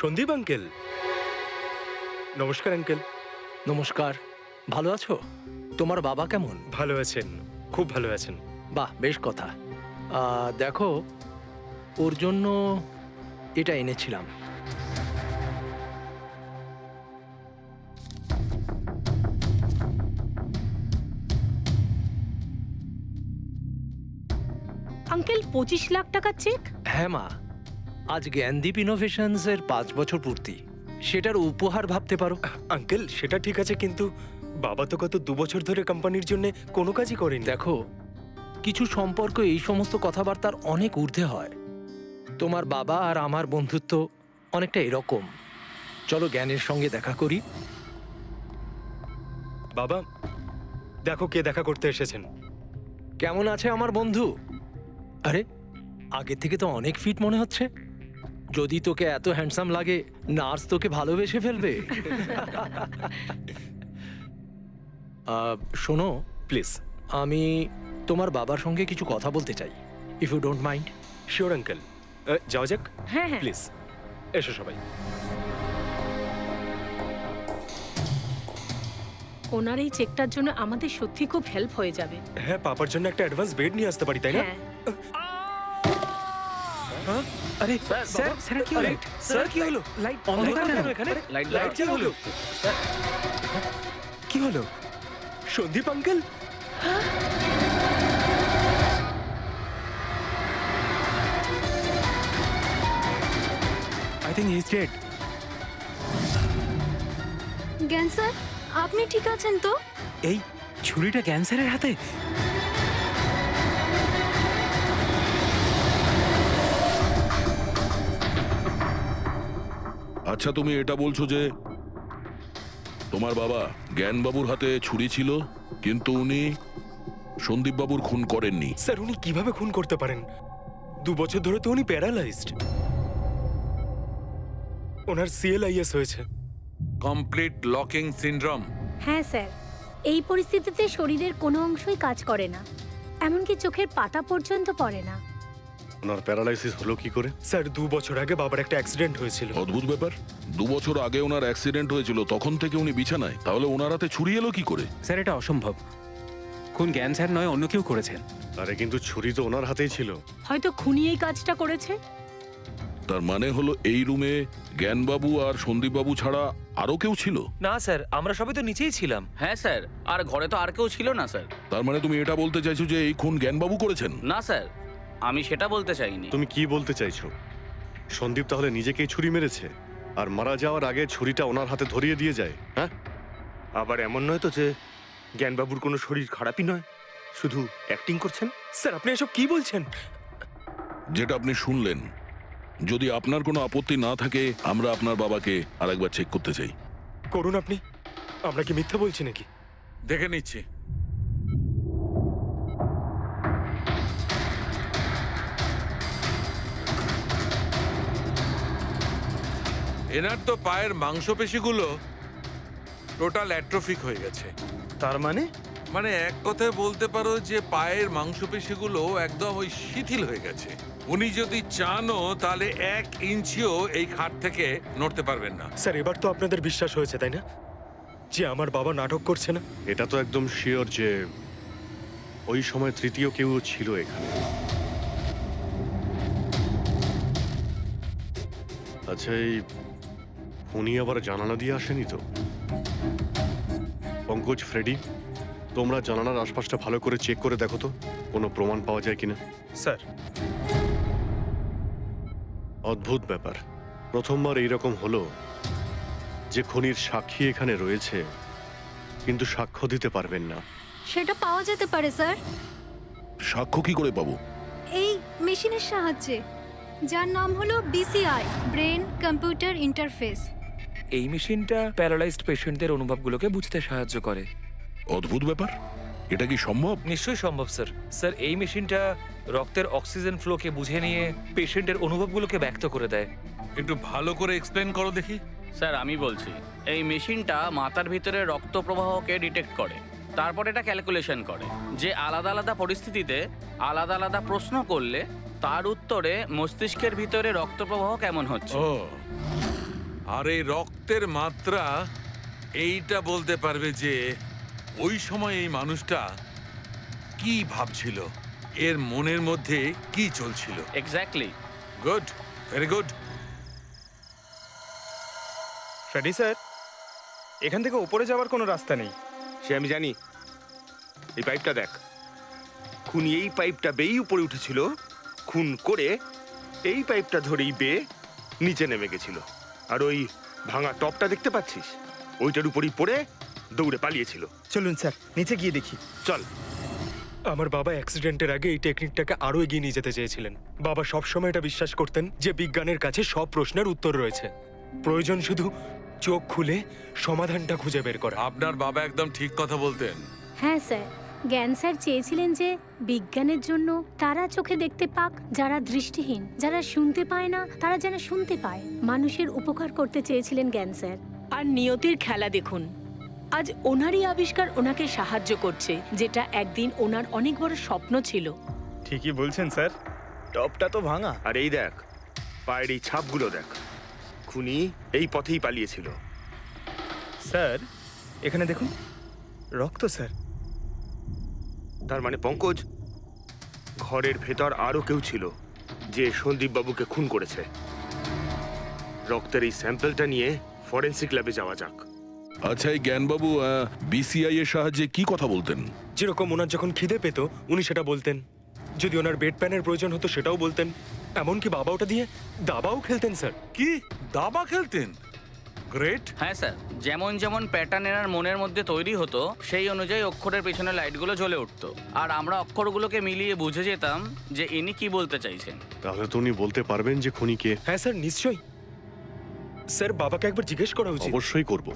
Sandeep uncle, নমস্কার uncle. নমস্কার। ভালো আছো? তোমার বাবা কেমন? ভালো আছেন, খুব ভালো আছেন। বাহ, বেশ কথা। দেখো, ওর জন্য এটা এনেছিলাম। আঙ্কেল 25 লাখ টাকার চেক? হ্যাঁ মা, আজ জ্ঞানদীপ ইনোভেশনস এর 5 বছর পূর্তি। সেটার উপহার ভাবতে পারো। আঙ্কেল সেটা ঠিক আছে, কিন্তু বাবা তো গত 2 বছর ধরে কোম্পানির জন্য কোনো কাজই করেনি। দেখো, কিছু সম্পর্ক এই সমস্ত কথাবার্তার অনেক ঊর্ধ্বে হয়। তোমার বাবা আর আমার বন্ধুত্ব অনেকটা এরকম। চলো জ্ঞানের সঙ্গে দেখা করি। বাবা, দেখো কে দেখা করতে এসেছেন। কেমন আছে আমার বন্ধু? আরে, আগে থেকে তো অনেক ফিট মনে হচ্ছে। যদি তোকে এত হ্যান্ডসাম লাগে, নার্স তোকে ভালোবেসে ফেলবে। শোনো প্লিজ। আমি তোমার বাবার সঙ্গে কিছু কথা বলতে চাই, if you don't mind. Sure uncle, যাওয়া যাক। হ্যাঁ হ্যাঁ। প্লিজ এসো সবাই। ওনার এই চেকটার জন্য আমাদের সত্যি খুব হেল্প হয়ে যাবে। হ্যাঁ, পাপার জন্য একটা অ্যাডভান্স বেড নিয়ে আসতে পারি, তাই না? হ্যাঁ। আরে স্যার, স্যার কি হলো? স্যার কি হলো? লাইট অন্ধকার কেন এখানে? লাইট কি হলো? কি হলো? Sandip uncle, I think he is dead. Gyan sir, আপনি ঠিক আছেন তো? এই ছুরিটা ক্যান্সারের হাতে? আচ্ছা, তুমি এটা বলছো যে তোমার বাবা জ্ঞানবাবুর হাতে ছুরি ছিল, কিন্তু উনি সন্দীপবাবুর খুন করেননি। স্যার উনি কিভাবে খুন করতে পারেন? 2 বছর ধরে তো উনি প্যারালাইজড। ওনার সিএলআইএস হয়েছে। Complete locking syndrome. হ্যাঁ স্যার, এই পরিস্থিতিতে শরীরের কোনো অংশই কাজ করে না, এমনকি চোখের পাতা পর্যন্ত পড়ে না। ওনার প্যারালাইসিস হলো কি করে? স্যার 2 বছর আগে বাবার একটা অ্যাক্সিডেন্ট হয়েছিল। অদ্ভুত ব্যাপার, 2 বছর আগে ওনার অ্যাক্সিডেন্ট হয়েছিল, তখন থেকে উনি বিছানায়। তাহলে ওনার হাতে ছুরি এলো কি করে? স্যার, এটা অসম্ভব। খুন জ্ঞান স্যার নয়, অন্য কেউ করেছেন। আরে কিন্তু ছুরি তো ওনার হাতেই ছিল। হয়তো খুনি এই কাজটা করেছে। তার মানে হলো এই রুমে জ্ঞানবাবু আর সন্দীপবাবু ছাড়া আরো কেউ ছিল? না স্যার, আমরা সবাই তো নিচেই ছিলাম। হ্যাঁ স্যার, আর ঘরে তো আর কেউ ছিল না স্যার। তার মানে তুমি এটা বলতে চাইছো যে এই খুন জ্ঞানবাবু করেছেন? না স্যার, আমি সেটা বলতে চাইনি। তুমি কি বলতে চাইছো? সন্দীপ তাহলে নিজেকেই ছুরি মেরেছে, আর মারা যাওয়ার আগে ছুরিটা ওনার হাতে ধরিয়ে দিয়ে যায়? হ্যাঁ, আবার এমন নয় তো যে জ্ঞানবাবুর কোনো শরীর খারাপই নয়, শুধু অ্যাক্টিং করছেন। স্যার আপনি এসব কি বলছেন? যেটা আপনি শুনলেন, যদি আপনার কোনো আপত্তি না থাকে, আমরা আপনার বাবাকে আরেকবার চেক করতে চাই। করুন আপনি। আমরা কি মিথ্যা বলছি নাকি? দেখে নিচ্ছি। এনার তো পায়ের মাংসপেশিগুলো টোটাল অ্যাট্রোফিক হয়ে গেছে। তার মানে মানে এক কথায় বলতে পারো যে পায়ের মাংসপেশিগুলো একদম ওই শিথিল হয়ে গেছে। উনি যদি চানও তাহলে 1 ইঞ্চিও এই খাট থেকে নড়তে পারবেন না। স্যার এবার তো আপনাদের বিশ্বাস হয়েছে তাই না, যে আমার বাবা নাটক করছে না? এটা তো একদম শিওর যে ওই সময় তৃতীয় কেউ ছিল এখানে। আচ্ছা, এই উনি আবার জানালা দিয়ে আসেনি তো? পঙ্কজ, ফ্রেডি, তোমরা জানালার আশপাশটা ভালো করে চেক করে দেখো তো, কোনো প্রমাণ পাওয়া যায় কিনা। স্যার অদ্ভুত ব্যাপার, প্রথমবার এইরকম হলো যে খুনির সাক্ষী এখানে রয়েছে, কিন্তু সাক্ষ্য দিতে পারবেন না। সেটা পাওয়া যেতে পারে স্যার, সাক্ষ্য কি করে পাবো? এই মেশিনের সাহায্যে, যার নাম হলো BCI, ব্রেন কম্পিউটার ইন্টারফেস। এই মেশিনটা প্যারালাইজড পেশেন্টদের অনুভবগুলোকে বুঝতে সাহায্য করে। অদ্ভুত ব্যাপার, এটা কি সম্ভব? নিশ্চয়ই সম্ভব স্যার। স্যার এই মেশিনটা রক্তের অক্সিজেন ফ্লোকে বুঝে নিয়ে পেশেন্টের অনুভবগুলোকে ব্যক্ত করে দেয়। একটু ভালো করে এক্সপ্লেন করো দেখি। স্যার আমি বলছি, এই মেশিনটা মাথার ভিতরে রক্ত প্রবাহকে ডিটেক্ট করে, তারপর এটা ক্যালকুলেশন করে যে আলাদা আলাদা পরিস্থিতিতে আলাদা আলাদা প্রশ্ন করলে তার উত্তরে মস্তিষ্কের ভিতরে রক্ত প্রবাহ কেমন হচ্ছে। ও, আর এই রক্তের মাত্রা এইটা বলতে পারবে যে ওই সময় এই মানুষটা কি ভাবছিল, এর মনের মধ্যে কি চলছিল। Exactly. Good, very good. Freddy sir, এখান থেকে উপরে যাওয়ার কোনো রাস্তা নেই। সে আমি জানি। এই পাইপটা দেখ, খুনি এই পাইপটা বেয়েই উপরে উঠেছিল, খুন করে এই পাইপটা ধরেই বেয়ে নিচে নেমে গেছিল। আর ওই ভাঙা টপটা দেখতে পাচ্ছিস, ওইটার উপরই পড়ে দৌড়ে পালিয়েছিল। চলুন স্যার, নিচে গিয়ে দেখি। চল। আমার বাবা অ্যাক্সিডেন্টের আগে এই টেকনিকটাকে আরো এগিয়ে নিয়ে যেতে চেয়েছিলেন। বাবা সবসময় এটা বিশ্বাস করতেন যে বিজ্ঞানের কাছে সব প্রশ্নের উত্তর রয়েছে, প্রয়োজন শুধু চোখ খুলে সমাধানটা খুঁজে বের করা। আপনার বাবা একদম ঠিক কথা বলতেন। হ্যাঁ স্যার, জ্ঞান স্যার চেয়েছিলেন যে বিজ্ঞানের জন্য তারা চোখে দেখতে পাক যারা দৃষ্টিহীন, যারা শুনতে পায় না তারা যেন শুনতে পায়। মানুষের উপকার করতে চেয়েছিলেন জ্ঞান স্যার। আর নিয়তির খেলা দেখুন, আজ ওনারই আবিষ্কার ওনাকে সাহায্য করছে, যেটা একদিন ওনার অনেক বড় স্বপ্ন ছিল। ঠিকই বলছেন স্যার, টপটা তো ভাঙা। আর এই দেখ, পায়ের এই ছাপগুলো দেখ, খুনি এই পথেই পালিয়েছিল। স্যার এখানে দেখুন, রক্ত স্যার। তার মানে পঙ্কজ, ঘরের ভেতর আরো কেউ ছিল যে সন্দীপ বাবুকে খুন করেছে। রক্তের এই স্যাম্পলটা নিয়ে ফরেন্সিক ল্যাবে যাওয়া যাক। আচ্ছা, এই জ্ঞানবাবু বিসিআই এর সাহায্যে কি কথা বলতেন? যেরকম ওনার যখন খিদে পেত উনি সেটা বলতেন, যদি ওনার বেড প্যানের প্রয়োজন হতো সেটাও বলতেন, এমনকি বাবা ওটা দিয়ে দাবাও খেলতেন স্যার। কি দাবা খেলতেন? গ্রেট। হ্যাঁ স্যার, যেমন যেমন প্যাটার্ন এনার মনের মধ্যে তৈরি হতো সেই অনুযায়ী অক্ষরের পেছনে লাইটগুলো জ্বলে উঠতো, আর আমরা অক্ষরগুলোকে মিলিয়ে বুঝে যেতাম যে ইনি কি বলতে চাইছেন। তাহলে তো উনি বলতে পারবেন যে খুনি কে? হ্যাঁ স্যার, নিশ্চয়ই। স্যার বাবাকে একবার জিজ্ঞেস করা উচিত। অবশ্যই করব।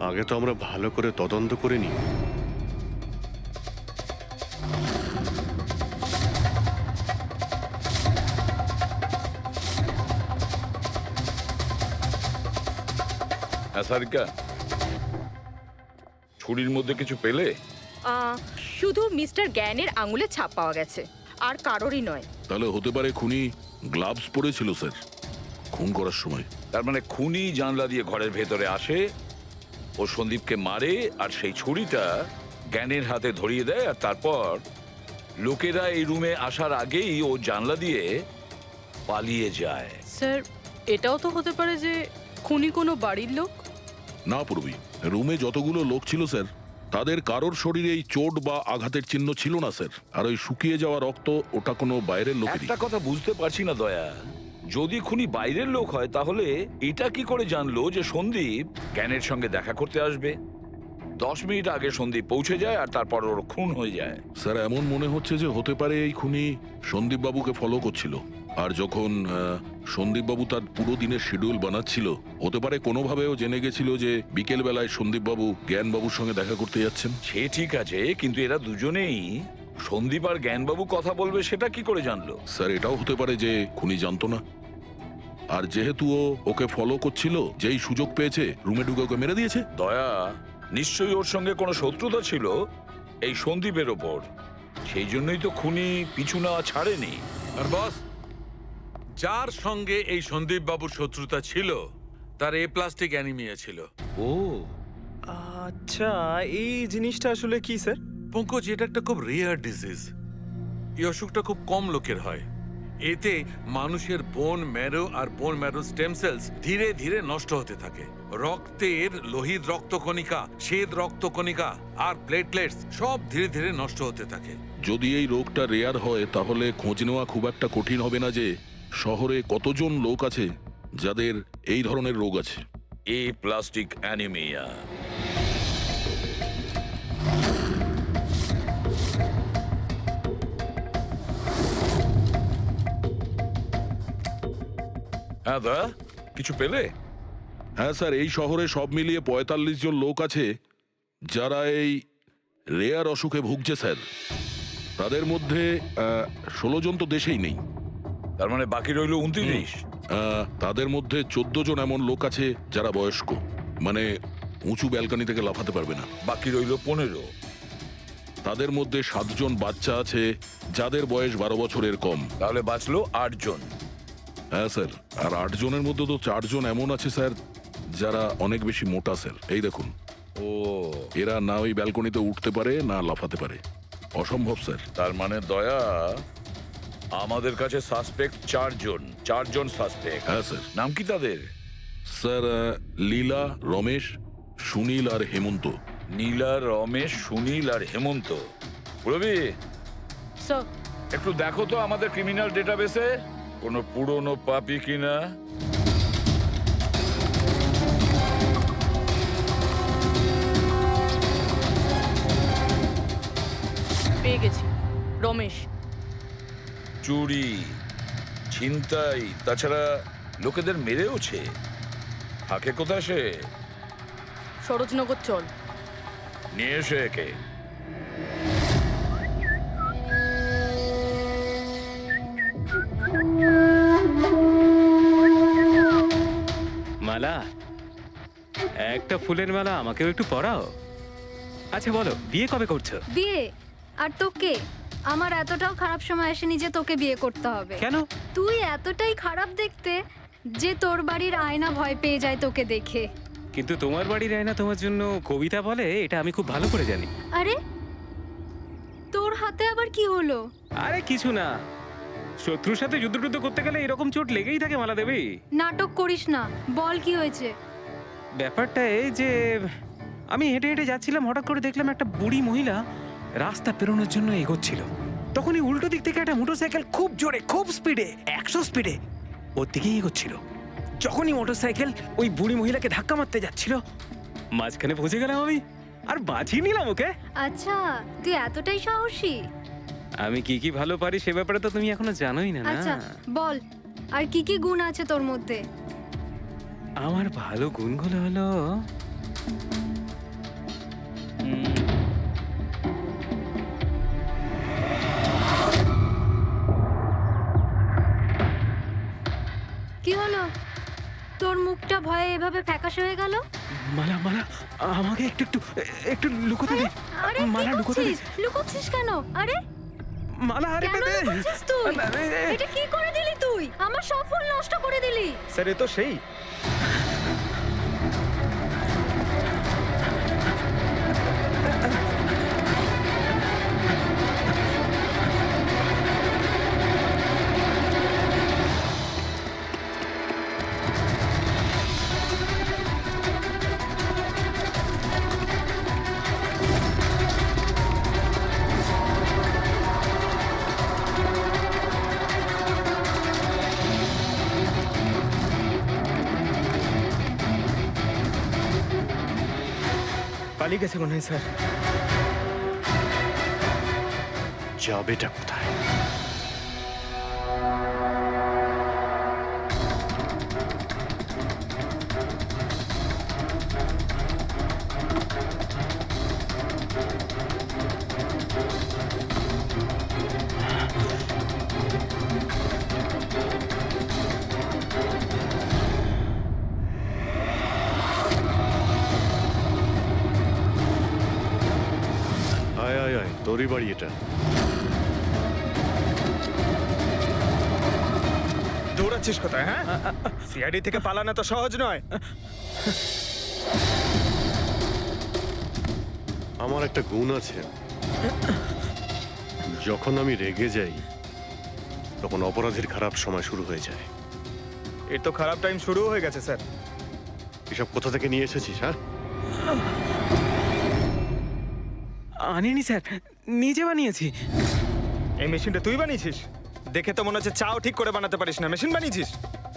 আগে তো আমরা ভালো করে তদন্ত করে নিই। সারিকা, ছুরির মধ্যে কিছু পেলে? শুধু মিস্টার জ্ঞানের আঙুলে ছাপ পাওয়া গেছে, আর কারোরই নয়। তাহলে হতে পারে খুনি গ্লাভস পরেছিল স্যার খুন করার সময়। তার মানে খুনি জানলা দিয়ে ঘরের ভেতরে আসে, ও সন্দীপকে মারে, আর সেই ছুরিটা জ্ঞানের হাতে ধরিয়ে দেয়, আর তারপর লোকেরা এই রুমে আসার আগেই ও জানলা দিয়ে পালিয়ে যায়। স্যার, এটাও তো হতে পারে যে খুনি কোনো বাড়ির লোক। না পূর্বী, রুমে যতগুলো লোক ছিল স্যার, তাদের কারোর শরীরে এই চোট বা আঘাতের চিহ্ন ছিল না স্যার। আর ওই শুকিয়ে যাওয়া রক্ত, ওটা কোনো বাইরের লোকেরই। একটা কথা বুঝতে পারছি না দয়া, যদি খুনি বাইরের লোক হয় তাহলে এটা কি করে জানলো যে সন্দীপ জ্ঞানের সঙ্গে দেখা করতে আসবে? 10 মিনিট আগে সন্দীপ পৌঁছে যায় আর তারপর ওর খুন হয়ে যায়। স্যার এমন মনে হচ্ছে যে হতে পারে এই খুনি সন্দীপ বাবুকে ফলো করছিল, আর যখন সন্দীপ বাবু তার পুরো দিনের শিডিউল বানাচ্ছিল, হতে পারে কোনোভাবেও জেনে গেছিল যে বিকেল বেলায় সন্দীপ বাবু জ্ঞান বাবুর সঙ্গে দেখা করতে যাচ্ছেন। সে ঠিক আছে, কিন্তু এরা দুজনেই সন্দীপ আর জ্ঞানবাবু কথা বলবে সেটা কি করে জানলো? স্যার এটাও হতে পারে যে খুনি জানতো না, আর যেহেতু ও ওকে ফলো করছিল, যেই সুযোগ পেয়েছে রুমে ঢুকে ওকে মেরে দিয়েছে। দয়া, নিশ্চয়ই ওর সঙ্গে কোনো শত্রুতা ছিল এই সন্দীপের ওপর, সেই জন্যই তো খুনি পিছু নেওয়া ছাড়েনি। আর বস, যার সঙ্গে এই সন্দীপ বাবুর শত্রুতা ছিল তার এ প্লাস্টিক অ্যানিমিয়া ছিল। ও আচ্ছা, এই জিনিসটা আসলে কি স্যার? পঙ্কজ, এটা একটা খুব রেয়ার ডিজিজ। এই অসুখটা খুব কম লোকের হয়। এতে মানুষের বোন ম্যারো আর বোন ম্যারো স্টেম সেলস ধীরে ধীরে নষ্ট হতে থাকে। রক্তের লোহিত রক্তকণিকা, শ্বেত রক্তকণিকা আর প্লেটলেটস সব ধীরে ধীরে নষ্ট হতে থাকে। যদি এই রোগটা রেয়ার হয় তাহলে খোঁজ নেওয়া খুব একটা কঠিন হবে না যে শহরে কতজন লোক আছে যাদের এই ধরনের রোগ আছে। এ প্লাস্টিক অ্যানিমিয়া। হ্যাঁ দা, কিছু পেলে? হ্যাঁ স্যার, এই শহরে সব মিলিয়ে 45 জন লোক আছে যারা এই রেয়ার অসুখে ভুগছে স্যার। তাদের মধ্যে 16 জন তো দেশেই নেই। তার মানে বাকি রইল 29। তাদের মধ্যে 14 জন এমন লোক আছে যারা বয়স্ক, মানে উঁচু ব্যালকনি থেকে লাফাতে পারবে না। বাকি রইল 15। তাদের মধ্যে 7 জন বাচ্চা আছে যাদের বয়স 12 বছরের কম। তাহলে বাঁচলো 8 জন। হ্যাঁ স্যার, আর 8 জনের মধ্যে তো 4 জন এমন আছে স্যার যারা অনেক বেশি মোটা স্যার। এই দেখুন, ও, এরা না ওই ব্যালকনিতে উঠতে পারে না লাফাতে পারে, অসম্ভব স্যার। তার মানে দয়া, আমাদের কাছে সাসপেক্ট 4 জন সাসপেক্ট। হ্যাঁ স্যার। নাম কি তাদের? স্যার লীলা, রমেশ, সুনীল আর হেমন্ত। নীলা, রমেশ, সুনীল আর হেমন্ত। রবি, স্যার, একটু দেখো তো আমাদের ক্রিমিনাল ডেটাবেসে কোনো পুরনো পাপি কিনা। পেয়ে গেছি। রমেশ। চুরি, ছিনতাই, তাছাড়া লোকেদের মেরেওছে। থাকে কোথায় সে? সরোজনগর চল। নিয়ে এসে একে। মালা, একটা ফুলের মালা আমাকেও একটু পরাও। আচ্ছা বলো, বিয়ে কবে করছো? বিয়ে? আর তোকে? আমার এতটাও খারাপ সময় আসেনি যে তোকে বিয়ে করতে হবে। কেন? তুই এতটাই খারাপ দেখতে যে তোর বাড়ির আয়না ভয় পেয়ে যায় তোকে দেখে। কিন্তু তোমার বাড়ির আয়না তোমার জন্য কবিতা বলে, এটা আমি খুব ভালো করে জানি। আরে তোর হাতে আবার কি হলো? আরে কিছু না, শত্রুর সাথে যুদ্ধ করতে গেলে এরকম চোট লেগেই থাকে মালা দেবী। নাটক করিস না, বল কি হয়েছে? ব্যাপারটা এই যে আমি হেঁটে হেঁটে যাচ্ছিলাম, হঠাৎ করে দেখলাম একটা বুড়ি মহিলা রাস্তা পেরোনোর জন্য এগোচ্ছিল। তখনই উল্টো দিক থেকে একটা মোটরসাইকেল খুব জোরে, খুব স্পিডে, 100 স্পিডে ওর দিকেই এগোচ্ছিল। যখনই মোটরসাইকেল ওই বুড়ি মহিলাকে ধাক্কা মারতে যাচ্ছিল, মাঝখানে পৌঁছে গেলাম আমি আর বাঁচিয়ে নিলাম ওকে। আচ্ছা, তুই এতটাই সাহসী? আমি কি কি ভালো পারি সে ব্যাপারে তো তুমি এখনো জানোই না। আচ্ছা বল, আর কি কি গুণ আছে তোর মধ্যে? আমার ভালো গুণগুলো হলো কি হলো? তোর মুখটা ভয়ে এভাবে ফ্যাকাশে হয়ে গেল? মালা, মালা আমাকে একটু একটু একটু লুকোতে দে। আরে মালা, লুকোতে দে। লুকোচ্ছিস কেন? আরে মালা, আরে কেন দে। লুকোচ্ছিস তুই? এটা কি করে দিলি তুই? আমার সব ফুল নষ্ট করে দিলি। স্যার, এ তো সেই। পালিয়ে গেছে মনে হয় স্যার। যাবেটা কোথায়? আয় আয় আয়, তোরই বাড়ি এটা। দৌড়াচ্ছিস কোথায়? হ্যাঁ, সিআইডি থেকে পালানো তো সহজ নয়। আমার একটা গুণ আছে, যখন আমি রেগে যাই তখন অপরাধীর খারাপ সময় শুরু হয়ে যায়। এর তো খারাপ টাইম শুরু হয়ে গেছে স্যার। এসব কোথা থেকে নিয়ে এসেছিস? হ্যাঁ, আনিনি স্যার, নিজে বানিয়েছি। এই মেশিনটা তুই বানিয়েছিস? দেখে তো মনে হচ্ছে চাও ঠিক করে বানাতে পারিস না, মেশিন বানিয়েছিস।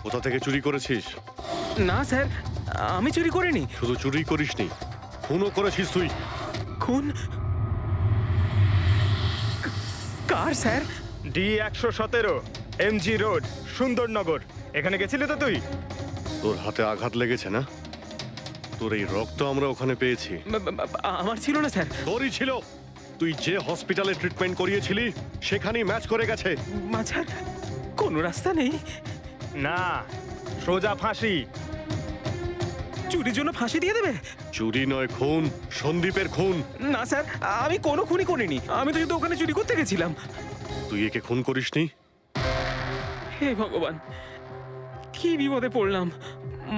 কোথা থেকে চুরি করেছিস? না স্যার, আমি চুরি করিনি। শুধু চুরি করিসনি, খুনও করেছিস তুই। খুন? কার স্যার? D117 MG রোড, সুন্দরনগর। এখানে গেছিলি তো তুই? তোর হাতে আঘাত লেগেছে না? তোর এই রক্ত আমরা ওখানে পেয়েছি। আমার ছিল না স্যার। তোরই ছিল। তুই যে হসপিটালে ট্রিটমেন্ট করিয়েছিলি সেখানেই ম্যাচ করে গেছে। মাঝার কোনো রাস্তা নেই? না, সোজা ফাঁসি। চুরির জন্য ফাঁসি দিয়ে দেবে? চুরি নয়, খুন। সন্দীপের খুন। না স্যার, আমি কোনো খুনই করিনি। আমি তো শুধু ওখানে চুরি করতে গেছিলাম। তুই একে খুন করিসনি? হে ভগবান, কি বিপদে পড়লাম!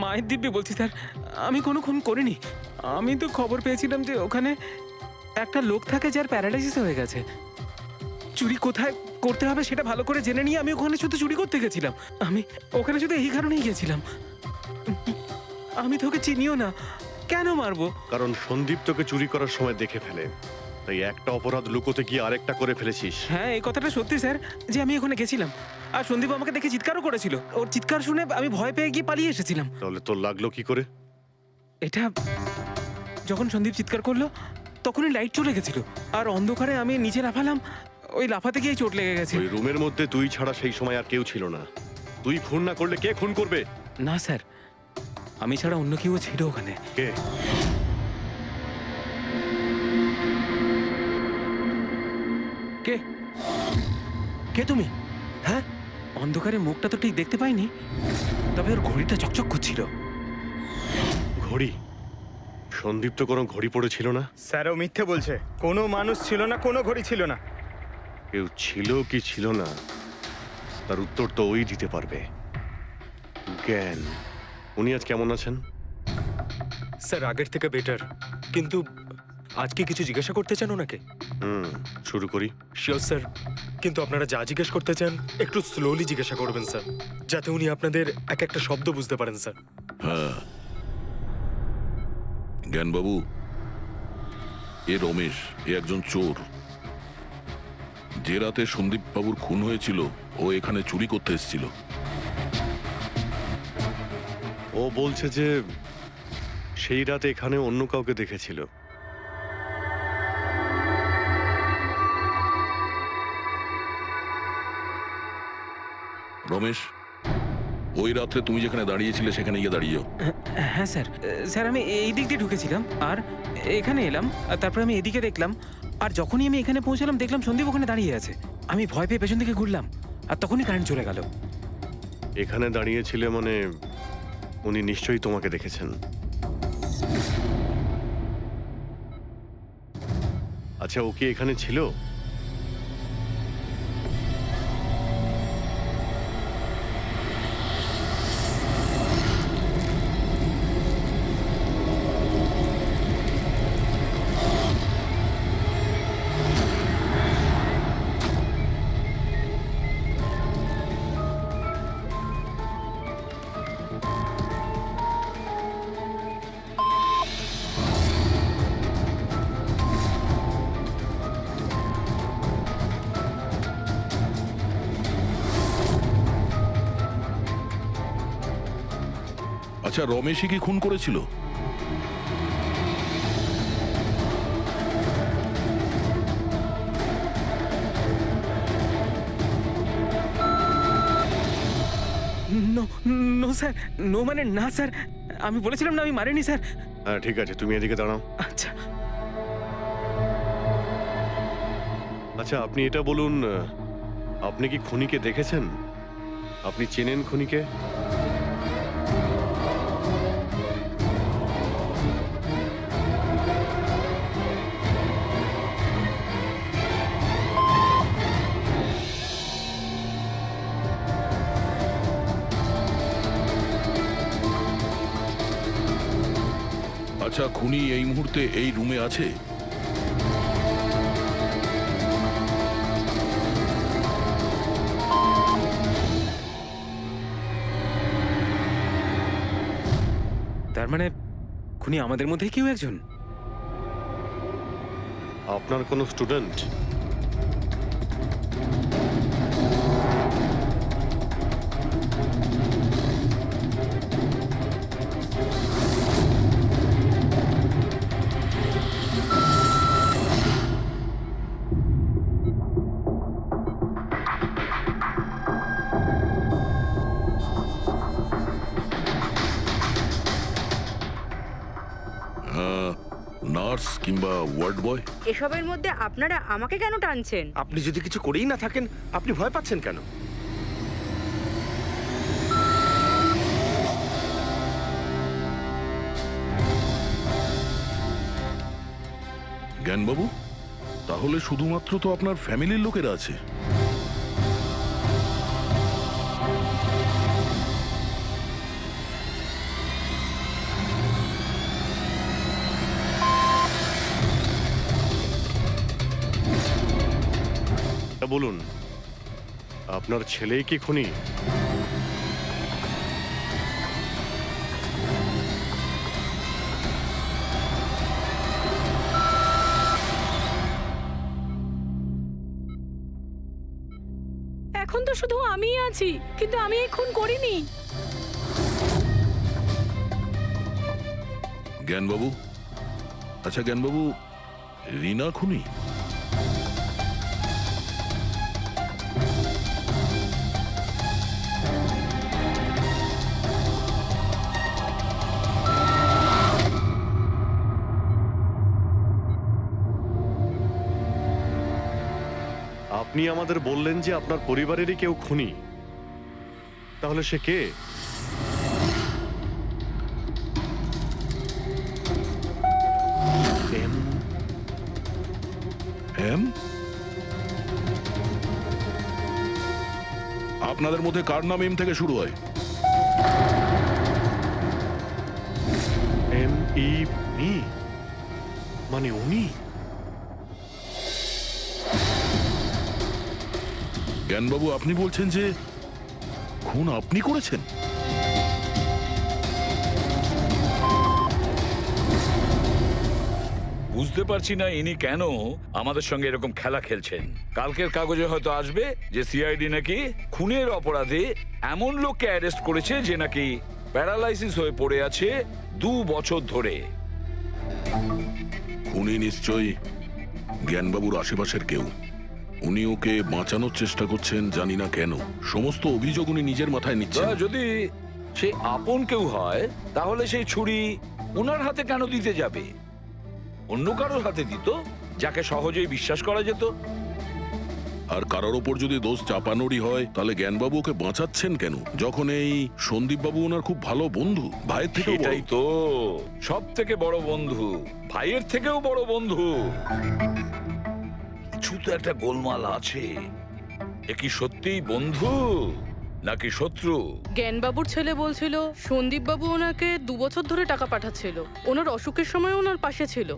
মায়ের দিব্যি বলছি স্যার, আমি কোনো খুন করিনি। আমি তো খবর পেয়েছিলাম যে ওখানে একটা লোক থাকে যার প্যারালাইসিস হয়ে গেছে। চুরি কোথায় করতে হবে সেটা ভালো করে জেনে নিয়ে আমি ওখানে শুধু চুরি করতে গেছিলাম। আমি ওখানে শুধু এই কারণেই গেছিলাম। আমি তোকে চিনিও না, কেন মারবো? কারণ সন্দীপ তোকে চুরি করার সময় দেখে ফেলে, তাই একটা অপরাধ লুকোতে গিয়ে আরেকটা করে ফেলেছিস। হ্যাঁ, এই কথাটা সত্যি স্যার যে আমি ওখানে গেছিলাম, আর সন্দীপ আমাকে দেখে চিৎকারও করেছিল। ওর চিৎকার শুনে আমি ভয় পেয়ে গিয়ে পালিয়ে এসেছিলাম। তাহলে তোর লাগলো কি করে? এটা যখন সন্দীপ চিৎকার করলো তখনই লাইট চলে গেছিল, আর অন্ধকারে আমি নিচে লাফালাম। ওই লাফাতে গিয়ে চোট লেগে গেছে। ওই রুমের মধ্যে তুই ছাড়া সেই সময় আর কেউ ছিল না। তুই খুন না করলে কে খুন করবে? না স্যার, আমি ছাড়া অন্য কেউ ছিল ওখানে। কে? কে কে তুমি? হ্যাঁ, অন্ধকারে মুখটা তো ঠিক দেখতে পাইনি, তবে ওর ঘড়িটা চকচক করছিল। ঘড়ি? সন্দীপ তো কোনো ঘড়ি পড়েছিল না। স্যারও মিথ্যে বলছে। কোনো মানুষ ছিল না, কোনো ঘড়ি ছিল না। কেউ ছিল কি ছিল না তার উত্তর তো ওই দিতে পারবে। জ্ঞান, উনি আজ কেমন আছেন? স্যার আগের থেকে বেটার, কিন্তু আজকে কিছু জিজ্ঞাসা করতে চান ওনাকে? শুরু করি। শিওর স্যার, কিন্তু আপনারা যা জিজ্ঞেস করতে চান একটু স্লোলি জিজ্ঞাসা করবেন স্যার, যাতে উনি আপনাদের এক একটা শব্দ বুঝতে পারেন স্যার। হ্যাঁ, জ্ঞানবাবু, এ রমেশ, এ একজন চোর। যে রাতে সন্দীপ বাবুর খুন হয়েছিল ও এখানে চুরি করতে এসেছিল। ও বলছে যে সেই রাতে এখানে অন্য কাউকে দেখেছিল। রমেশ, ওই রাত্রে তুমি যেখানে দাঁড়িয়েছিলে সেখানে গিয়ে দাঁড়িয়ে যাও। হ্যাঁ স্যার, স্যার আমি এই দিক দিয়ে ঢুকেছিলাম আর এখানে এলাম, আর তারপর আমি এদিকে দেখলাম, আর যখনই আমি এখানে পৌঁছালাম দেখলাম সন্দীপ ওখানে দাঁড়িয়ে আছে। আমি ভয় পেয়ে পেছন দিকে ঘুরলাম, আর তখনই কারেন্ট চলে গেল। এখানে দাঁড়িয়েছিলে মানে উনি নিশ্চয়ই তোমাকে দেখেছেন। আচ্ছা, ও কি এখানে ছিল? আচ্ছা, রমেশই কি খুন করেছিল? নো নো স্যার, নো মানে না স্যার, আমি বলেছিলাম না আমি মারিনি স্যার। হ্যাঁ ঠিক আছে, তুমি এদিকে দাঁড়াও। আচ্ছা আচ্ছা, আপনি এটা বলুন, আপনি কি খুনিকে দেখেছেন? আপনি চেনেন খুনিকে? আচ্ছা, খুনি এই মুহূর্তে এই রুমে আছে? তার মানে খুনি আমাদের মধ্যে কেউ একজন। আপনার কোনো স্টুডেন্ট? নার্স কিংবা ওয়ার্ড বয়? এসবের মধ্যে আপনারা আমাকে কেন টানছেন? আপনি যদি কিছু করেই না থাকেন, আপনি ভয় পাচ্ছেন কেন? জ্ঞানবাবু, তাহলে শুধুমাত্র তো আপনার ফ্যামিলির লোকেরা আছে। তা বলুন, আপনার ছেলেই কি খুনি? এখন তো শুধু আমিই আছি, কিন্তু আমি এই খুন করিনি। জ্ঞানবাবু, আচ্ছা জ্ঞানবাবু, রিনা খুনি? আপনি আমাদের বললেন যে আপনার পরিবারেরই কেউ খুনি। তাহলে সে কে? এম? আপনাদের মধ্যে কার নাম এম থেকে শুরু হয়? এম ই মি মানে উনি? জ্ঞানবাবু, আপনি বলছেন যে খুন আপনি করেছেন? বুঝতে পারছি না ইনি কেন আমাদের সঙ্গে এরকম খেলা খেলছেন। কালকের কাগজে হয়তো আসবে যে সিআইডি নাকি খুনের অপরাধে এমন লোককে অ্যারেস্ট করেছে যে নাকি প্যারালাইসিস হয়ে পড়ে আছে 2 বছর ধরে। উনি নিশ্চয়ই জ্ঞানবাবুর আশেপাশের কেউ। উনি ওকে বাঁচানোর চেষ্টা করছেন, জানি না কেন। সমস্ত অভিযোগ উনি নিজের মাথায় নিচ্ছেন। যদি সে আপন কেউ হয় তাহলে সেই ছুরি ওনার হাতে কেন দিতে যাবে? অন্য কারোর হাতে দিত, যাকে সহজেই বিশ্বাস করা যেত। আর কারোর ওপর যদি দোষ চাপানোরই হয়, তাহলে জ্ঞানবাবু ওকে বাঁচাচ্ছেন কেন, যখন এই সন্দীপ বাবু ওনার খুব ভালো বন্ধু, ভাইয়ের থেকে? এটাই তো সব থেকে বড় বন্ধু, ভাইয়ের থেকেও বড় বন্ধু। কিছু তো একটা গোলমাল আছে। এ কি সত্যিই বন্ধু নাকি শত্রু? জ্ঞানবাবুর ছেলে বলছিল সন্দীপ বাবু ওনাকে 2 বছর ধরে টাকা পাঠাচ্ছিল, ওনার অসুখের সময় ওনার পাশে ছিল।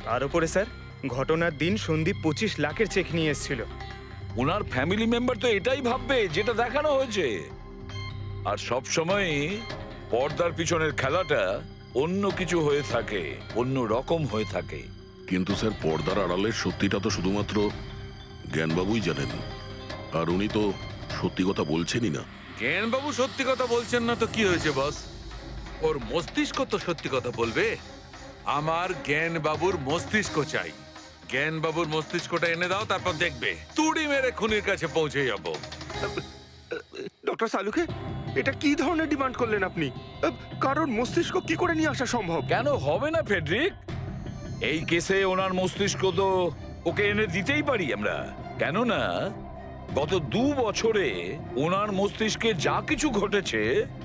তার উপরে স্যার, ঘটনার দিন সন্দীপ 25 লাখের চেক নিয়ে এসেছিল। ওনার ফ্যামিলি মেম্বার তো এটাই ভাববে যেটা দেখানো হয়েছে। আর সব সময় পর্দার পিছনের খেলাটা অন্য কিছু হয়ে থাকে, অন্য রকম হয়ে থাকে। কিন্তু স্যার, পর্দার আড়ালের সত্যিটা তো শুধুমাত্র জ্ঞানবাবুই জানেন, আর উনি তো সত্যি কথা বলছেনই না। জ্ঞানবাবু সত্যি কথা বলছেন না তো কি হয়েছে বস? ওর মস্তিষ্ক তো সত্যি কথা বলবে। আমার জ্ঞানবাবুর মস্তিষ্ক চাই। জ্ঞানবাবুর মস্তিষ্কটা এনে দাও, তারপর দেখবে তুড়ি মেরে খুনির কাছে পৌঁছে যাব। ডক্টর সালুকে, এটা কি ধরনের ডিমান্ড করলেন আপনি? কারণ মস্তিষ্ক কি করে নিয়ে আসা সম্ভব? কেন হবে না ফেডরিক? এই কেসে ওনার মস্তিষ্ক তো ওকে এনে দিতেই পারি আমরা। কেননা গত 2 বছরে ওনার মস্তিষ্কে যা কিছু ঘটেছে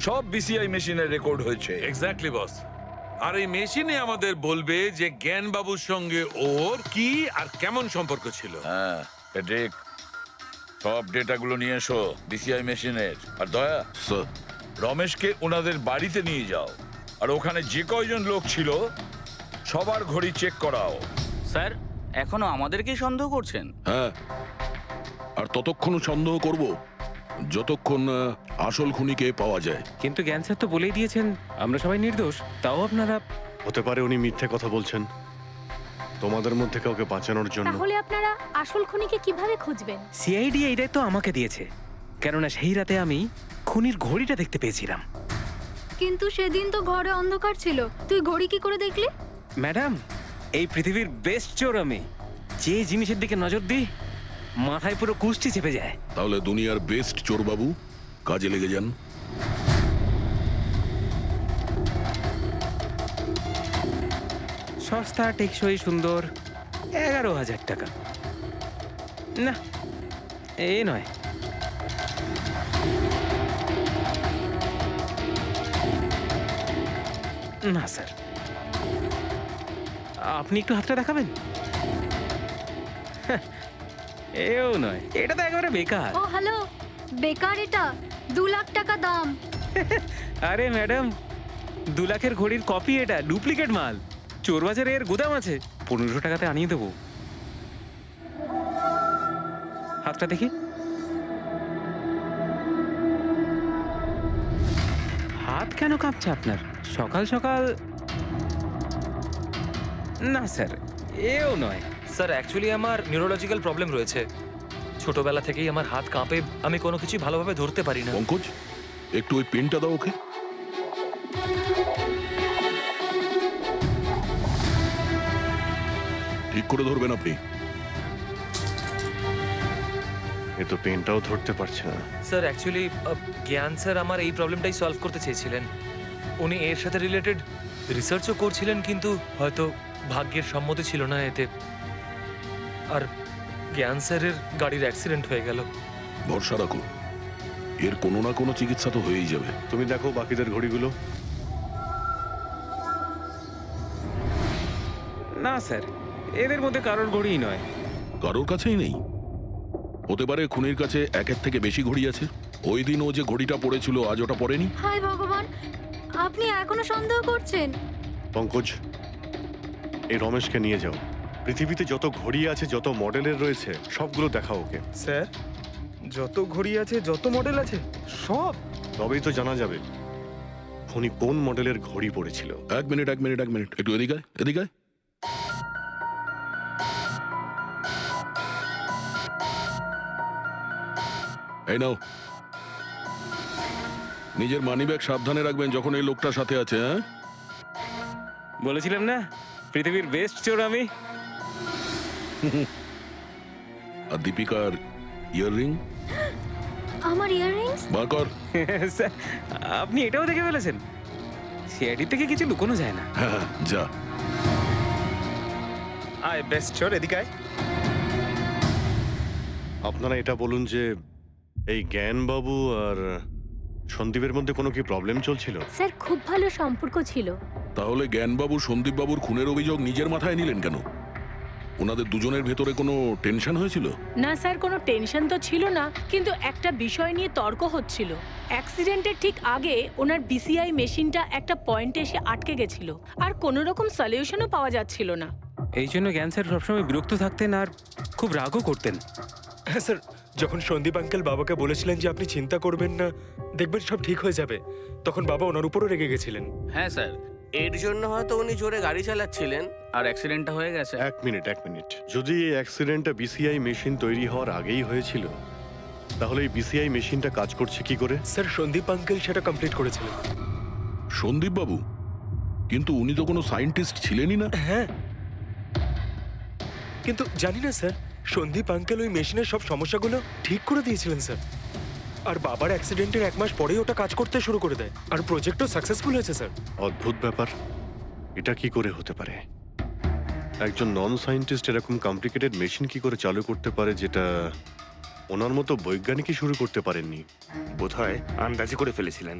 সব বিসিআই মেশিনে রেকর্ড হয়েছে। এক্স্যাক্টলি বস। আর এই মেশিনে আমাদের বলবে যে জ্ঞানবাবুর সঙ্গে ওর কি আর কেমন সম্পর্ক ছিল। হ্যাঁ ফেডরিক, সব ডেটাগুলো নিয়ে এসো বিসিআই মেশিনের। আর দয়া স্যার, রমেশকে ওনাদের বাড়িতে নিয়ে যাও, আর ওখানে যে কয়জন লোক ছিল সবার ঘড়ি চেক করাও। স্যার, এখনো আমাদেরকেই সন্দেহ করছেন? হ্যাঁ, আর ততক্ষণ সন্দেহ করব যতক্ষণ আসল খুনিকে পাওয়া যায়। কিন্তু জ্ঞান স্যার তো বলেই দিয়েছেন আমরা সবাই নির্দোষ, তাও আপনারা। হতে পারে উনি মিথ্যে কথা বলছেন তোমাদের মধ্যে কাউকে বাঁচানোর জন্য। তাহলে আপনারা আসল খুনিকে কিভাবে খুঁজবেন? সিআইডি এই দায়িত্ব আমাকে দিয়েছে, কেননা সেই রাতে আমি খুনির ঘড়িটা দেখতে পেয়েছিলাম। কিন্তু সেদিন তো ঘরে অন্ধকার ছিল, তুই ঘড়ি কি করে দেখলি? ম্যাডাম, এই পৃথিবীর বেস্ট চোর আমি। যে জিনিসের দিকে নজর দিই মাথায় পুরো কুষ্টি চেপে যায়। তাহলে দুনিয়ার বেস্ট চোরবাবু, কাজে লেগে যান। সস্তা, টেকসই, সুন্দর। 11,000 টাকা। না, এ নয়। না স্যার, আপনি একটু হাতটা দেখাবেন? এও নয়, এটা তো একেবারে বেকার। ও হ্যালো, বেকার এটা? 2 লাখ টাকা দাম। আরে ম্যাডাম, 2 লাখের ঘড়ির কপি, এটা ডুপ্লিকেট মাল। চোর বাজারে এর গুদাম আছে, 1500 টাকাতে আনিয়ে দেবো। হাতটা দেখি। হাত কেন কাঁপছে আপনার সকাল সকাল? না স্যার, এও নয়। স্যার অ্যাকচুয়ালি আমার নিউরোলজিক্যাল প্রবলেম রয়েছে। ছোটবেলা থেকেই আমার হাত কাঁপে, আমি কোনো কিছু ভালোভাবে ধরতে পারি না। পঙ্কজ, একটু ওই পেনটা দাও ওকে। ঠিক করে ধরবেন আপনি। এ তো পেনটাও ধরতে পারছে না। স্যার অ্যাকচুয়ালি জ্ঞান স্যার আমার এই প্রবলেমটাই সলভ করতে চেয়েছিলেন। উনি এর সাথে রিলেটেড রিসার্চও করছিলেন, কিন্তু হয়তো ভাগ্যের সম্মতি ছিল না এতে, আর জ্ঞান স্যারের গাড়ির অ্যাক্সিডেন্ট হয়ে গেল। ভরসা রাখো, এর কোনো না কোনো চিকিৎসা তো হয়েই যাবে। তুমি দেখো বাকিদের ঘড়িগুলো। না স্যার, এদের মধ্যে কারোর ঘড়িই নয়। কারোর কাছেই নেই? হতে পারে খুনির কাছে একের থেকে বেশি ঘড়ি আছে। ওই দিন ও যে ঘড়িটা পড়েছিল আজ ওটা পড়েনি। হায় ভগবান, আপনি এখনো সন্দেহ করছেন? পঙ্কজ, এই রমেশকে নিয়ে যাও। পৃথিবীতে যত ঘড়ি আছে, যত মডেলের রয়েছে, সবগুলো দেখাও ওকে। স্যার, যত ঘড়ি আছে, যত মডেল আছে, সব? তবেই তো জানা যাবে খুনি কোন মডেলের ঘড়ি পড়েছিল। এক মিনিট, একটু এদিকে আয়, এদিকে আয়। এই নাও, নিজের মানিব্যাগ সাবধানে রাখবেন যখন এই লোকটার সাথে আছে। হ্যাঁ, বলেছিলাম না পৃথিবীর বেস্ট চোর আমি। আর দীপিকার ইয়াররিং আমার ইয়াররিংস? বার কর। স্যার, আপনি এটাও দেখে ফেলেছেন? সিআইডি থেকে কিছু লুকোনো যায় না। হ্যাঁ, যা। আয় বেস্ট চোর, এদিকে আয়। আপনারা এটা বলুন যে এই জ্ঞানবাবু আর সন্দীপের মধ্যে কোনো কি প্রবলেম চলছিল? স্যার খুব ভালো সম্পর্ক ছিল। তাহলে জ্ঞানবাবু সন্দীপবাবুর খুনের অভিযোগ নিজের মাথায় নিলেন কেন? ওনাদের দুজনের ভেতরে কোনো টেনশন হয়েছিল? না স্যার, কোনো টেনশন তো ছিল না, কিন্তু একটা বিষয় নিয়ে তর্ক হচ্ছিল। অ্যাক্সিডেন্টের ঠিক আগে ওনার বিসিআই মেশিনটা একটা পয়েন্টে এসে আটকে গেছিল, আর কোনো রকম সলিউশনও পাওয়া যাচ্ছিল না। এই জন্য জ্ঞান স্যার সবসময় বিরক্ত থাকতেন আর খুব রাগও করতেন। হ্যাঁ স্যার, যখন সন্দীপ আঙ্কেল বাবাকে বলেছিলেন যে আপনি চিন্তা করবেন না, দেখবেন সব ঠিক হয়ে যাবে, তখন বাবা ওনার উপরও রেগে গেছিলেন। হ্যাঁ স্যার, এর জন্য হয়তো উনি জোরে গাড়ি চালাচ্ছিলেন আর অ্যাক্সিডেন্টটা হয়ে গেছে। এক মিনিট। যদি এই অ্যাক্সিডেন্টটা বিসিআই মেশিন তৈরি হওয়ার আগেই হয়েছিল, তাহলে এই বিসিআই মেশিনটা কাজ করছে কি করে? স্যার সন্দীপ আঙ্কেল সেটা কমপ্লিট করেছিলেন। সন্দীপবাবু? কিন্তু উনি তো কোনো সায়েন্টিস্ট ছিলেনই না। হ্যাঁ, কিন্তু জানি না স্যার, সন্দীপ আঙ্কেল ওই মেশিনের সব সমস্যাগুলো ঠিক করে দিয়েছিলেন স্যার। আর বাবার অ্যাক্সিডেন্টের 1 মাস পরেই ওটা কাজ করতে শুরু করে দেয়, আর প্রজেক্টও সাকসেসফুল হয়েছে স্যার। অদ্ভুত ব্যাপার, এটা কি করে হতে পারে? একজন নন সায়েন্টিস্ট এরকম কমপ্লিকেটেড মেশিন কি করে চালু করতে পারে, যেটা ওনার মতো বৈজ্ঞানিকই শুরু করতে পারেননি? বোধহয় আন্দাজি করে ফেলেছিলেন।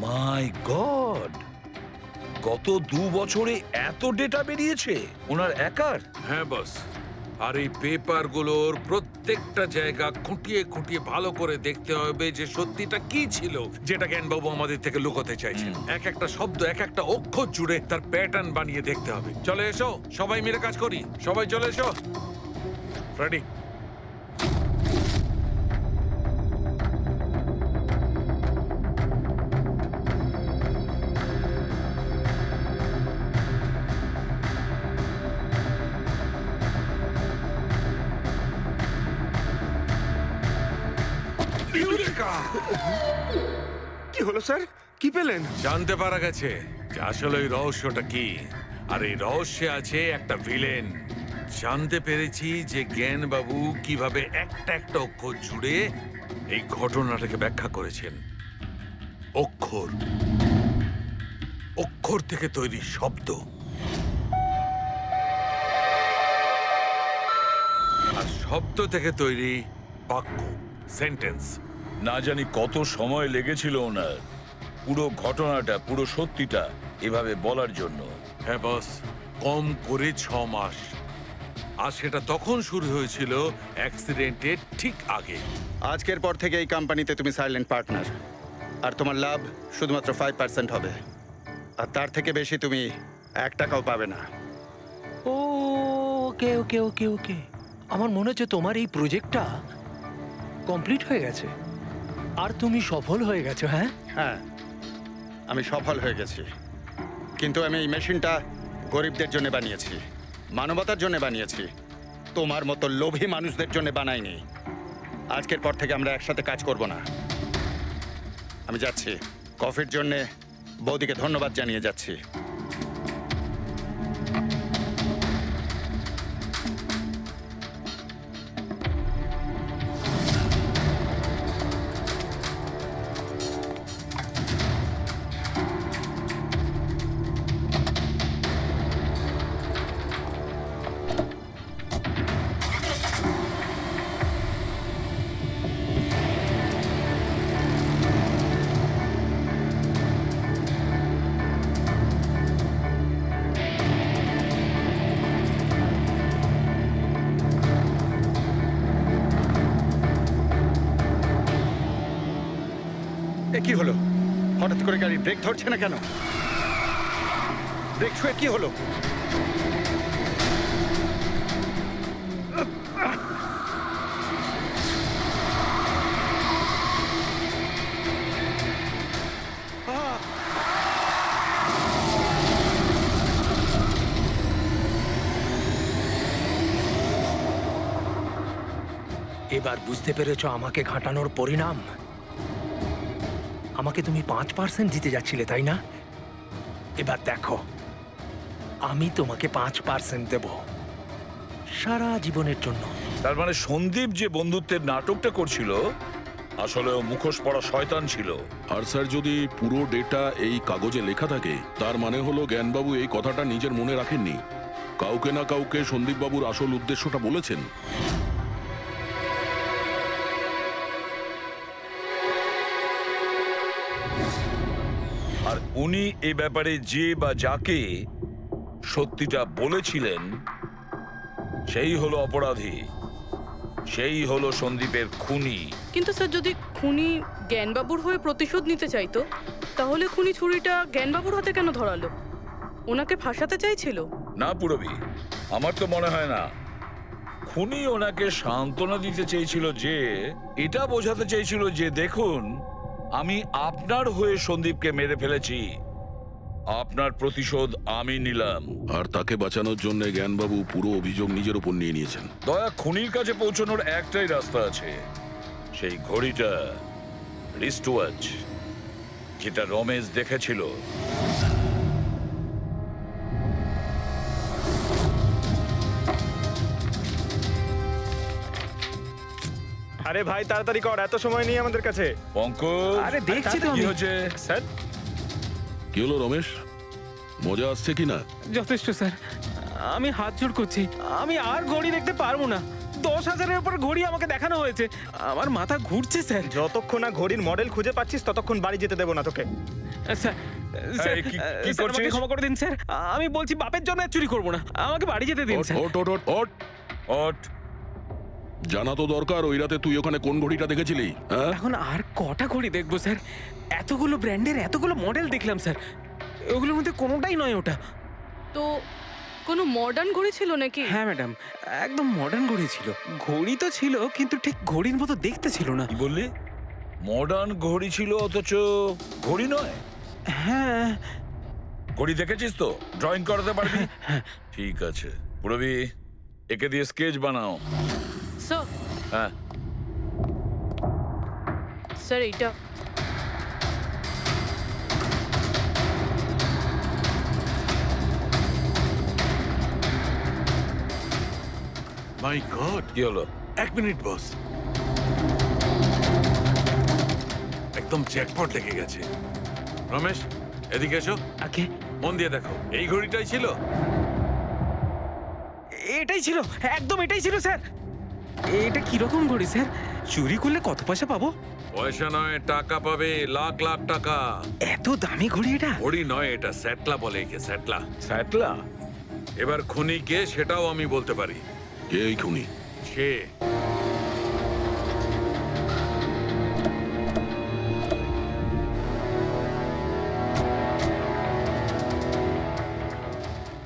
মাই গড, গত 2 বছরে এত ডেটা বেরিয়েছে ওনার একার? হ্যাঁ বস, আর এই পেপারগুলোর প্রত্যেকটা জায়গা খুঁটিয়ে খুঁটিয়ে ভালো করে দেখতে হবে যে সত্যিটা কি ছিল যেটা জ্ঞানবাবু আমাদের থেকে লুকোতে চাইছেন। এক একটা শব্দ, এক একটা অক্ষর জুড়ে তার প্যাটার্ন বানিয়ে দেখতে হবে। চলে এসো, সবাই মিলে কাজ করি। সবাই চলে এসো। ফ্রেডি, কি হলো স্যার, কি পেলেন? জানতে পারা গেছে যে আসলে ওই রহস্যটা কি, আর এই রহস্যে আছে একটা ভিলেন। জানতে পেরেছি যে জ্ঞানবাবু কিভাবে একটা একটা অক্ষর জুড়ে এই ঘটনাটাকে ব্যাখ্যা করেছেন। অক্ষর, অক্ষর থেকে তৈরি শব্দ, আর শব্দ থেকে তৈরি বাক্য, সেন্টেন্স। না জানি কত সময় লেগেছিল ওনার পুরো ঘটনাটা, পুরো সত্যিটা এভাবে বলার জন্য। হ্যাঁ বস, কম করে 6 মাস। আর সেটা তখন শুরু হয়েছিল অ্যাক্সিডেন্টের ঠিক আগে। আজকের পর থেকে এই কোম্পানিতে তুমি সাইলেন্ট পার্টনার, আর তোমার লাভ শুধুমাত্র 5% হবে, আর তার থেকে বেশি তুমি 1 টাকাও পাবে না। ও ওকে ওকে ওকে ওকে আমার মনে হচ্ছে তোমার এই প্রজেক্টটা কমপ্লিট হয়ে গেছে আর তুমি সফল হয়ে গেছো। হ্যাঁ হ্যাঁ, আমি সফল হয়ে গেছি, কিন্তু আমি এই মেশিনটা গরিবদের জন্য বানিয়েছি, মানবতার জন্য বানিয়েছি, তোমার মতো লোভী মানুষদের জন্য বানাইনি। আজকের পর থেকে আমরা একসাথে কাজ করব না। আমি যাচ্ছি, কফির জন্যে বৌদিকে ধন্যবাদ জানিয়ে যাচ্ছি। এ কি হলো? হঠাৎ করে গাড়ি ব্রেক ধরছে না কেন? ব্রেক ছুঁয়ে কি হলো? এবার বুঝতে পেরেছো আমাকে ঘাঁটানোর পরিণাম। আমাকে তুমি 5% দিতে যাচ্ছিলে তাই না? এবার দেখো আমি তোমাকে 5% দেব সারা জীবনের জন্য। তার মানে সন্দীপ যে বন্ধুত্বের নাটকটা করছিল আসলে ও মুখোশ পড়া শয়তান ছিল। আর স্যার, যদি পুরো ডেটা এই কাগজে লেখা থাকে তার মানে হলো জ্ঞানবাবু এই কথাটা নিজের মনে রাখেননি, কাউকে না কাউকে সন্দীপবাবুর আসল উদ্দেশ্যটা বলেছেন। আর উনি এই ব্যাপারে যে বা যাকে সত্যিটা বলেছিলেন সেই হলো অপরাধী, সেই হলো সন্দীপের খুনি। কিন্তু স্যার, যদি খুনি জ্ঞানবাবুর হয়ে প্রতিশোধ নিতে চাইতো তাহলে খুনি ছুরিটা জ্ঞানবাবুর হাতে কেন ধরালো? ওনাকে ফাঁসাতে চাইছিল? না পুরবি, আমার তো মনে হয় না। খুনি ওনাকে সান্ত্বনা দিতে চেয়েছিল, যে এটা বোঝাতে চেয়েছিল যে দেখুন আমি আপনার হয়ে সন্দীপকে মেরে ফেলেছি, আপনার প্রতিশোধ আমি নিলাম। আর তাকে বাঁচানোর জন্য জ্ঞানবাবু পুরো অভিযোগ নিজের উপর নিয়ে নিয়েছেন। দয়া, খুনির কাছে পৌঁছানোর একটাই রাস্তা আছে, সেই ঘড়িটা, রিস্ট ওয়াচ, যেটা রমেশ দেখেছিল। আরে ভাই তাড়াতাড়ি কর, এত সময় নেই আমাদের কাছে। পঙ্কজ, আরে দেখছি তো কি আমি। হচ্ছে? স্যার কি হলো রমেশ, মজা আসছে কি না? যথেষ্ট স্যার, আমি হাত জোড় করছি, আমি আর ঘড়ি দেখতে পারবো না। 10,000-এর উপর ঘড়ি আমাকে দেখানো হয়েছে, আমার মাথা ঘুরছে স্যার। যতক্ষণ না ঘড়ির মডেল খুঁজে পাচ্ছিস ততক্ষণ বাড়ি যেতে দেবো না তোকে। স্যার, স্যার, এই, কি স্যার, আমাকে করছিস? ক্ষমা করে দিন স্যার, আমি বলছি বাপের জন্য আর চুরি করবো না, আমাকে বাড়ি যেতে দিন ওঠ, স্যার। ওঠ, ওঠ, ওঠ, ওঠ। ওঠ। জানা তো দরকার ওই রাতে তুই ওখানে কোন ঘড়িটা দেখেছিলি। হ্যাঁ, এখন আর কটা ঘড়ি দেখবো স্যার? এতগুলো ব্র্যান্ডের এতগুলো মডেল দেখলাম স্যার, ওগুলোর মধ্যে কোনোটাই নয় ওটা। তো কোনো মডার্ন ঘড়ি ছিল নাকি? হ্যাঁ ম্যাডাম, একদম মডার্ন ঘড়ি ছিল। ঘড়ি তো ছিল কিন্তু ঠিক ঘড়ির মতো দেখতে ছিল না। কি বললি? মডার্ন ঘড়ি ছিল অথচ ঘড়ি নয়? হ্যাঁ। ঘড়ি দেখেছিস তো? ড্রয়িং করাতে পারবি? ঠিক আছে পুরবি, একে দিয়ে স্কেচ বানাও। স্যার, হ্যাঁ, স্যার এইটা। মাই গড, কি হলো? 1 মিনিট বস, একদম জ্যাকপট লেগে গেছে। রমেশ, এদিকে এসো, ওকে, মন দিয়ে দেখো, এই ঘড়িটাই ছিল। এটাই ছিল, একদম এটাই ছিল স্যার। এটা কিরকম ঘড়ি স্যার? চুরি করলে কত পয়সা পাবো? পয়সা নয়, টাকা পাবে, লাখ লাখ টাকা। এত দামি ঘড়ি এটা? ঘড়ি নয়, এটা স্যাটলা বলে একে, স্যাটলা। স্যাটলা? এবার খুনি কে সেটাও আমি বলতে পারি। কে এই খুনি? সে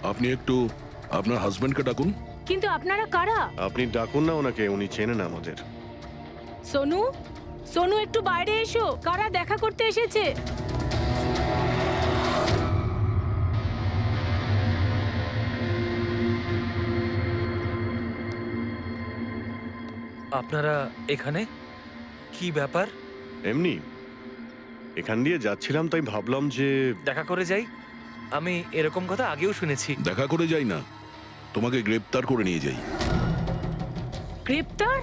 আপনি একটু আপনার হাজবেন্ডকে ডাকুন। কিন্তু আপনারা কারা? আপনি ডাকুন না ওনাকে, উনি চেনেন আমাদের। সোনু, সোনু একটু বাইরে এসো, কারা দেখা করতে এসেছে? আপনারা এখানে কি ব্যাপার? এমনি এখান দিয়ে যাচ্ছিলাম, তাই ভাবলাম যে দেখা করে যাই। আমি এরকম কথা আগেও শুনেছি। দেখা করে যাই না, তোমাকে গ্রেপ্তার করে নিয়ে যাই। গ্রেপ্তার?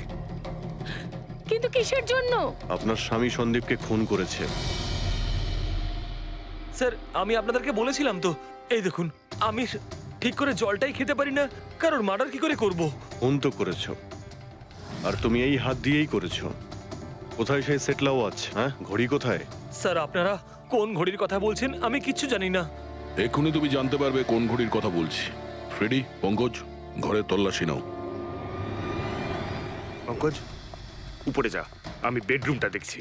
কিন্তু কিসের জন্য? আপনার স্বামী সন্দীপকে খুন করেছে। স্যার, আমি আপনাদেরকে বলেছিলাম তো, এই দেখুন, আমি ঠিক করে জলটাই খেতে পারি না, কারোর মার্ডার কি করে করব? খুন তো করেছ, আর তুমি এই হাত দিয়েই করেছো। কোথায় সেই সেটলাও আছে? হ্যাঁ, ঘড়ি কোথায়? স্যার, আপনারা কোন ঘড়ির কথা বলছেন আমি কিচ্ছু জানি না। এক্ষুনি তুমি জানতে পারবে কোন ঘড়ির কথা বলছি। ফ্রেডি, পঙ্কজ, ঘরের তল্লাশি নাও। পঙ্কজ, উপরে যা, আমি বেডরুমটা দেখছি।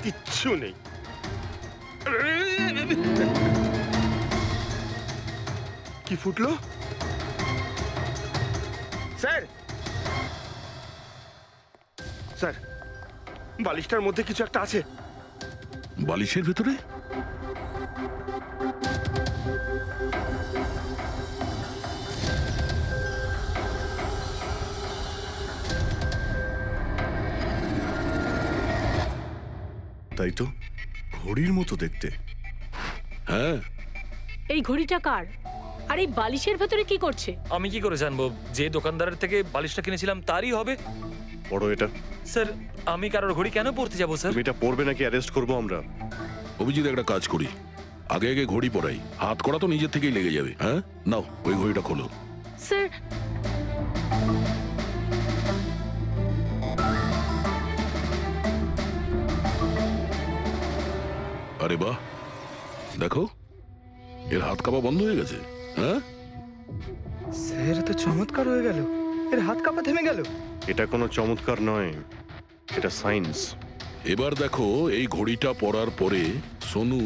কিচ্ছু নেই। কি ফুটলো? স্যার, স্যার, বালিশটার মধ্যে কিছু একটা আছে। বালিশের ভেতরে? তাই তো, ঘড়ির মতো দেখতে। হ্যাঁ। এই ঘড়িটা কার? আর এই বালিশের ভেতরে কি করছে? আমি কি করে জানবো? যে দোকানদারের থেকে বালিশটা কিনেছিলাম তারই হবে। পড়ো এটা। স্যার, আমি কারোর ঘড়ি কেন পড়তে যাবো স্যার? তুমি এটা পড়বে নাকি অ্যারেস্ট করবো আমরা? অভিজিৎ, একটা কাজ করি, আগে আগে ঘড়ি পরাই, হাত করা তো নিজের থেকেই লেগে যাবে। হ্যাঁ, নাও ওই ঘড়িটা খোলো। স্যার, আরে বাহ, দেখো, এর হাত কাঁপা বন্ধ হয়ে গেছে। হ্যাঁ, স্যার, তো চমৎকার হয়ে গেল, এর হাত কাঁপা থেমে গেল। এটা কোনো চমৎকার নয়, এটা সায়েন্স। এবার দেখো এই ঘড়িটা পরার পরে সোনু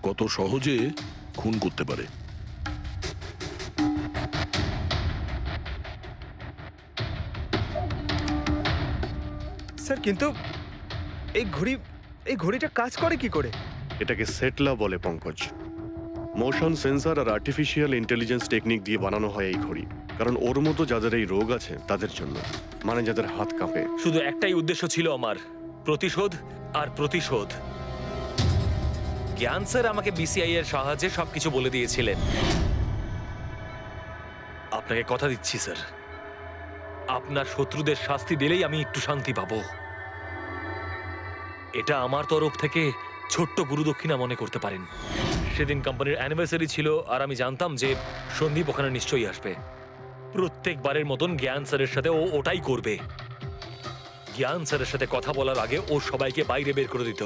কত সহজে খুন করতে পারে। স্যার, কিন্তু এই ঘড়িটা কাজ করে কি করে? এটাকে সেটলা বলে পঙ্কজ। মোশন সেন্সর আর আর্টিফিশিয়াল ইন্টেলিজেন্স টেকনিক দিয়ে বানানো হয় এই ঘড়ি, কারণ ওর মতো যাদের এই রোগ আছে তাদের জন্য, মানে যাদের হাত কাঁপে। শুধু একটাই উদ্দেশ্য ছিল আমার, প্রতিশোধ আর প্রতিশোধ। জ্ঞান স্যার আমাকে বিসিআই এর সাহায্যে সবকিছু বলে দিয়েছিলেন। আপনাকে কথা দিচ্ছি স্যার, আপনার শত্রুদের শাস্তি দিলেই আমি একটু শান্তি পাবো। এটা আমার তরফ থেকে ছোট্ট গুরুদক্ষিণা মনে করতে পারেন। সেদিন কোম্পানির অ্যানিভার্সারি ছিল, আর আমি জানতাম যে সন্দীপ ওখানে নিশ্চয়ই আসবে। প্রত্যেকবারের মতন জ্ঞান স্যারের সাথে ও ওটাই করবে। জ্ঞান স্যারের সাথে কথা বলার আগে ও সবাইকে বাইরে বের করে দিত,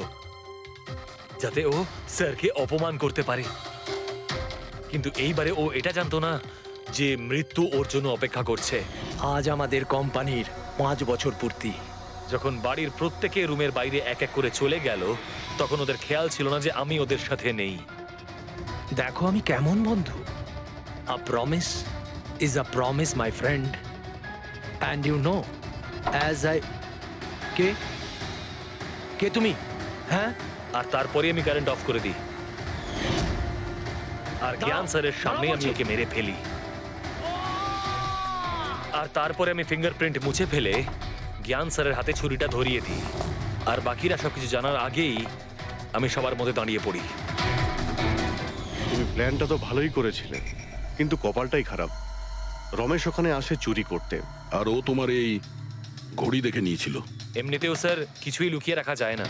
যাতে ও স্যারকে অপমান করতে পারে। কিন্তু এইবারে ও এটা জানতো না যে মৃত্যু ওর জন্য অপেক্ষা করছে। আজ আমাদের কোম্পানির 5 বছর পূর্তি। যখন বাড়ির প্রত্যেকে রুমের বাইরে এক এক করে চলে গেল, তখন ওদের খেয়াল ছিল না যে আমি ওদের সাথে নেই। দেখো আমি কেমন বন্ধু। A promise is a promise my friend, and you know as I কে কে তুমি? হ্যাঁ, আর তারপরে আমি কারেন্ট অফ করে দিই, আর জ্ঞান স্যারের সামনে আমি ওকে মেরে ফেলি। আর তারপরে আমি ফিঙ্গারপ্রিন্ট মুছে ফেলে জ্ঞান স্যারের হাতে ছুরিটা ধরিয়ে দিই। আর বাকিরা সবকিছু জানার আগেই আমি সবার মধ্যে দাঁড়িয়ে পড়ি। তুমি প্ল্যানটা তো ভালোই করেছিলে, কিন্তু কপালটাই খারাপ। রমেশ ওখানে আসে চুরি করতে, আর ও তোমার এই ঘড়ি দেখে নিয়েছিল। এমনিতেও স্যার কিছুই লুকিয়ে রাখা যায় না।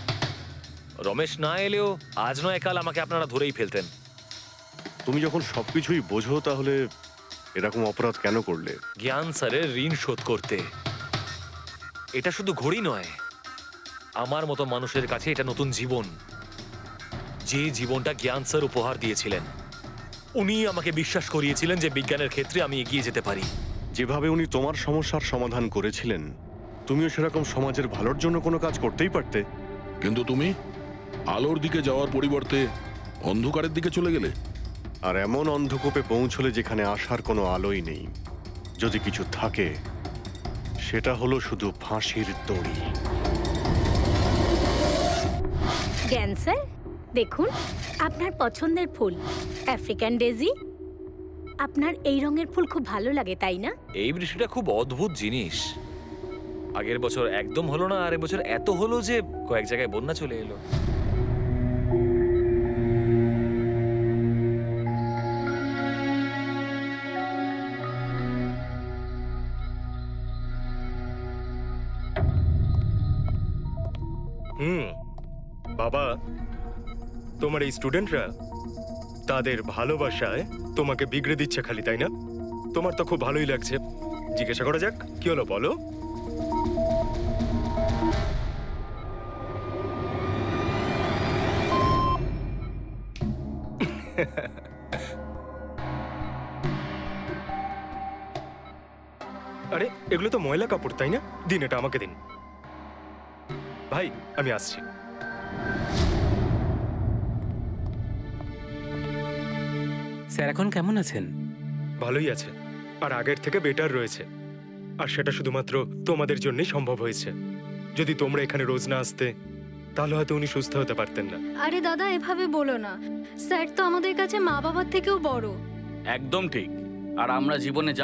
রমেশ না এলেও আজ নয় কাল আমাকে আপনারা ধরেই ফেলতেন। তুমি যখন সবকিছুই বোঝো, তাহলে এরকম অপরাধ কেন করলে? জ্ঞান স্যারের ঋণ শোধ করতে। এটা শুধু ঘড়ি নয়, আমার মতো মানুষের কাছে এটা নতুন জীবন, যে জীবনটা জ্ঞান স্যার উপহার দিয়েছিলেন। উনি আমাকে বিশ্বাস করিয়েছিলেন যে বিজ্ঞানের ক্ষেত্রে আমি এগিয়ে যেতে পারি। যেভাবে উনি তোমার সমস্যার সমাধান করেছিলেন, তুমিও সেরকম সমাজের ভালোর জন্য কোনো কাজ করতেই পারতে। কিন্তু তুমি আলোর দিকে যাওয়ার পরিবর্তে অন্ধকারের দিকে চলে গেলে। আর এমন অন্ধকূপে পৌঁছলে যেখানে আসার কোনো আলোই নেই। যদি কিছু থাকে, সেটা হলো শুধু ফাঁসির দড়ি। জ্ঞান স্যার, দেখুন আপনার পছন্দের ফুল আফ্রিকান ডেজি। আপনার এই রঙের ফুল খুব ভালো লাগে, তাই না? এই বৃষ্টিটা খুব অদ্ভুত জিনিস। আগের বছর একদম হলো না, আর এবছর এত হলো যে কয়েক জায়গায় বন্যা চলে এলো। বাবা, তোমার এই স্টুডেন্টরা তাদের ভালোবাসায় তোমাকে বিগড়ে দিচ্ছে খালি, তাই না? তোমার তো খুব ভালোই লাগছে। জিজ্ঞাসা করা যাক, কি হলো বলো? আরে এগুলো তো ময়লা কাপড়, তাই না? দিন, এটা আমাকে দিন। ভাই, আমি আসছি। স্যার এখন কেমন আছেন? ভালোই আছে, আর আগের থেকে বেটার রয়েছে। আর সেটা শুধুমাত্র তোমাদের জন্যই সম্ভব হয়েছে। যদি তোমরা এখানে রোজ না আসতে, তাহলে হয়তো উনি সুস্থ হতে পারতেন না। আরে দাদা, এভাবে বলো না। স্যার তো আমাদের কাছে মা বাবার থেকেও বড়। একদম ঠিক। আর আমরা জীবনে যা